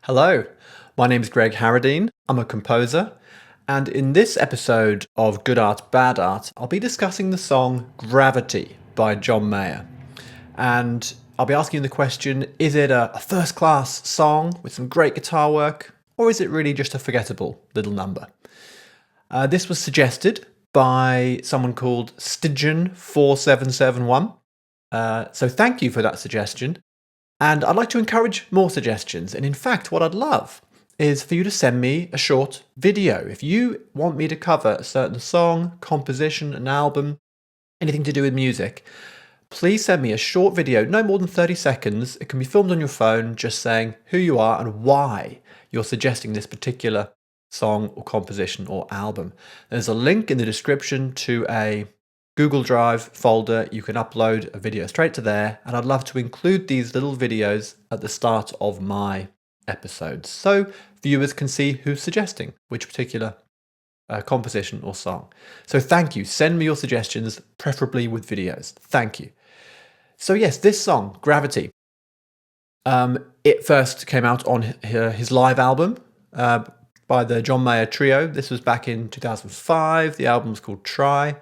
Hello, my name is Greg Harradine. I'm a composer, and in this episode of Good Art, Bad Art, I'll be discussing the song Gravity by John Mayer. And I'll be asking the question, is it a first-class song with some great guitar work, or is it really just a forgettable little number? This was suggested by someone called Stygian4771. So thank you for that suggestion. And I'd like to encourage more suggestions. And in fact, what I'd love is for you to send me a short video. If you want me to cover a certain song, composition, an album, anything to do with music, please send me a short video, no more than 30 seconds. It can be filmed on your phone, just saying who you are and why you're suggesting this particular song or composition or album. There's a link in the description to a Google Drive folder. You can upload a video straight to there, and I'd love to include these little videos at the start of my episodes so viewers can see who's suggesting which particular composition or song. So thank you. Send me your suggestions, preferably with videos. Thank you. So yes, this song, Gravity, it first came out on his live album by the John Mayer Trio. This was back in 2005. The album was called Try.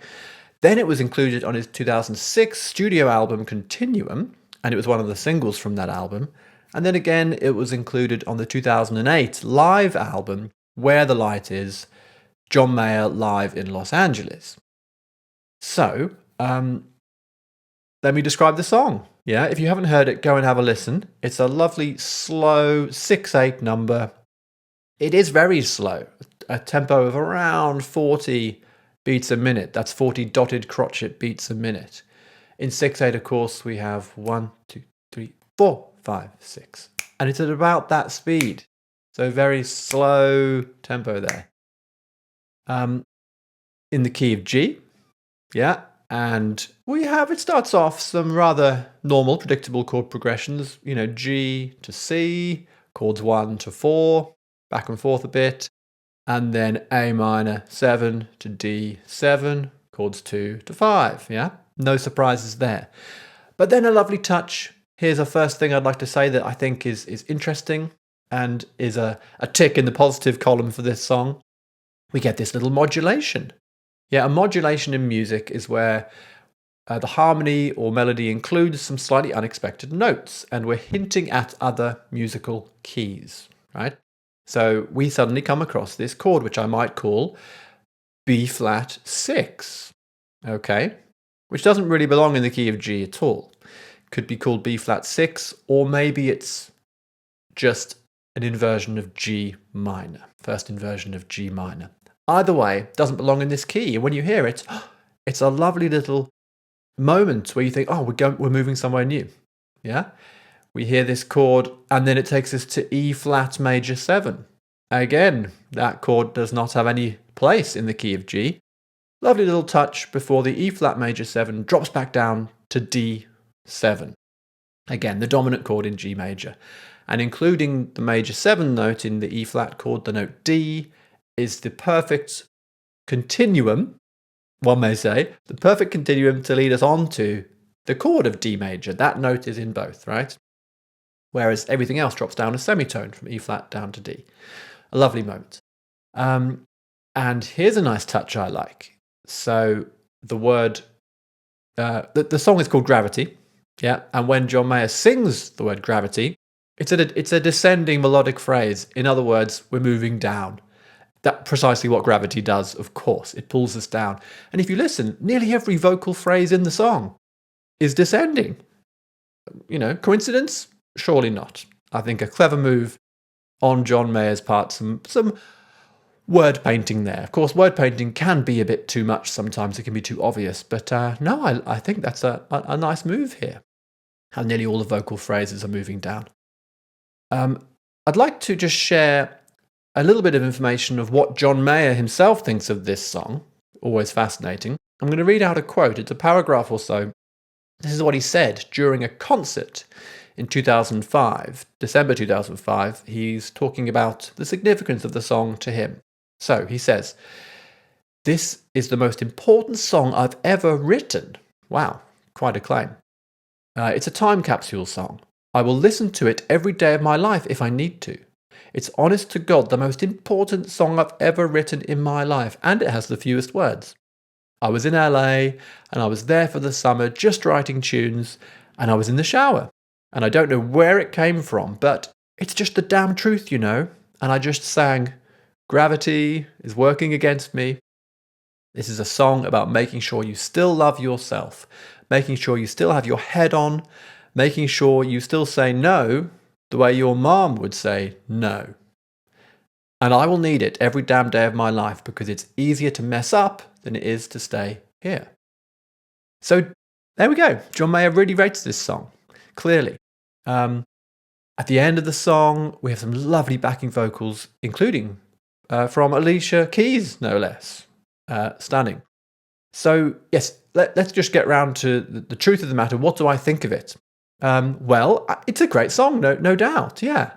Then it was included on his 2006 studio album Continuum, and it was one of the singles from that album. And then again, it was included on the 2008 live album, Where the Light Is, John Mayer live in Los Angeles. So, let me describe the song. Yeah, if you haven't heard it, go and have a listen. It's a lovely, slow 6/8 number. It is very slow, a tempo of around 40 beats a minute. That's 40 dotted crotchet beats a minute. In 6/8, of course, we have 1, 2, 3, 4, 5, 6. And it's at about that speed. So very slow tempo there. In the key of G. Yeah. And it starts off some rather normal, predictable chord progressions. You know, G to C, chords 1 to 4, back and forth a bit. And then A minor 7 to D7, chords 2 to 5, yeah? No surprises there. But then a lovely touch. Here's a first thing I'd like to say that I think is interesting and is a tick in the positive column for this song. We get this little modulation. Yeah, a modulation in music is where the harmony or melody includes some slightly unexpected notes, and we're hinting at other musical keys, right? So we suddenly come across this chord, which I might call B flat 6, okay? Which doesn't really belong in the key of G at all. Could be called B flat 6, or maybe it's just an inversion of G minor, first inversion of G minor. Either way, doesn't belong in this key. And when you hear it, it's a lovely little moment where you think, oh, we're moving somewhere new, yeah? We hear this chord, and then it takes us to E flat major 7. Again, that chord does not have any place in the key of G. Lovely little touch before the E flat major 7 drops back down to D7. Again, the dominant chord in G major. And including the major 7 note in the E flat chord, the note D, is the perfect continuum, one may say, the perfect continuum to lead us on to the chord of D major. That note is in both, right? Whereas everything else drops down a semitone from E flat down to D. A lovely moment. And here's a nice touch I like. So the word, the song is called Gravity, yeah. And when John Mayer sings the word gravity, it's a descending melodic phrase. In other words, we're moving down. That's precisely what gravity does, of course. It pulls us down. And if you listen, nearly every vocal phrase in the song is descending. You know, coincidence? Surely not. I think a clever move on John Mayer's part, some word painting there. Of course, word painting can be a bit too much sometimes. It can be too obvious. But no, I think that's a nice move here. How nearly all the vocal phrases are moving down. I'd like to just share a little bit of information of what John Mayer himself thinks of this song. Always fascinating. I'm going to read out a quote. It's a paragraph or so. This is what he said during a concert in 2005, December 2005. He's talking about the significance of the song to him. So he says, "This is the most important song I've ever written." Wow, quite a claim. It's a time capsule song. I will listen to it every day of my life if I need to. It's honest to God the most important song I've ever written in my life, and it has the fewest words. I was in LA and I was there for the summer just writing tunes, and I was in the shower. And I don't know where it came from, but it's just the damn truth, And I just sang, "Gravity is working against me." This is a song about making sure you still love yourself, making sure you still have your head on, making sure you still say no the way your mom would say no. And I will need it every damn day of my life because it's easier to mess up than it is to stay here. So there we go. John Mayer really rates this song, clearly. At the end of the song, we have some lovely backing vocals, including from Alicia Keys, no less. Stunning. So, yes, let's just get round to the truth of the matter. What do I think of it? Well, it's a great song, no doubt. Yeah.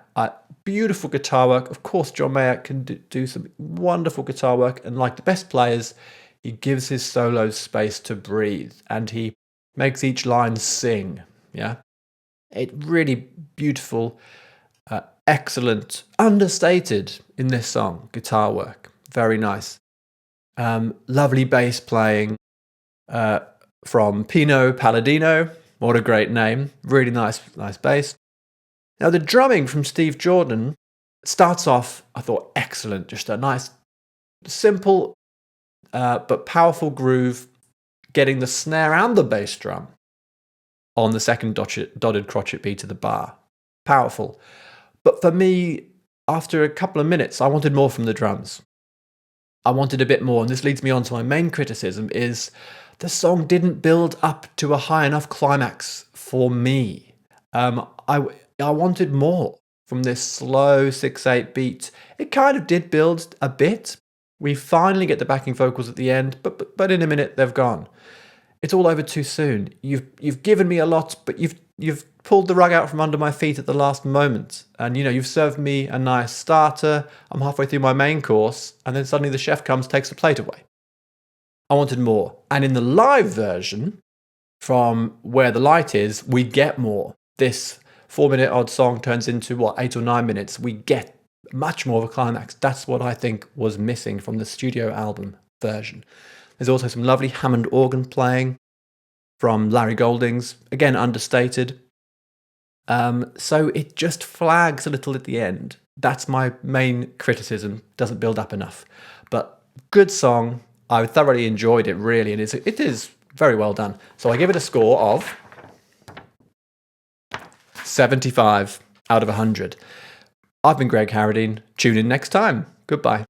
Beautiful guitar work. Of course, John Mayer can do some wonderful guitar work. And like the best players, he gives his solos space to breathe. And he makes each line sing. Yeah. It really beautiful, excellent, understated in this song, guitar work. Very nice. Lovely bass playing from Pino Palladino. What a great name. Really nice bass. Now, the drumming from Steve Jordan starts off, I thought, excellent. Just a nice, simple, but powerful groove, getting the snare and the bass drum on the second dotted crotchet beat of the bar. Powerful. But for me, after a couple of minutes, I wanted more from the drums. I wanted a bit more, and this leads me on to my main criticism, is the song didn't build up to a high enough climax for me. I wanted more from this slow 6/8 beat. It kind of did build a bit. We finally get the backing vocals at the end, but in a minute they've gone. It's all over too soon. You've given me a lot, but you've pulled the rug out from under my feet at the last moment. And you've served me a nice starter. I'm halfway through my main course, and then suddenly the chef comes, takes the plate away. I wanted more. And in the live version, from Where the Light Is, we get more. This 4-minute odd song turns into 8 or 9 minutes. We get much more of a climax. That's what I think was missing from the studio album version. There's also some lovely Hammond organ playing from Larry Goldings, again understated. So it just flags a little at the end. That's my main criticism. Doesn't build up enough. But good song. I thoroughly enjoyed it, really, and it is very well done. So I give it a score of 75 out of 100. I've been Greg Harradine. Tune in next time. Goodbye.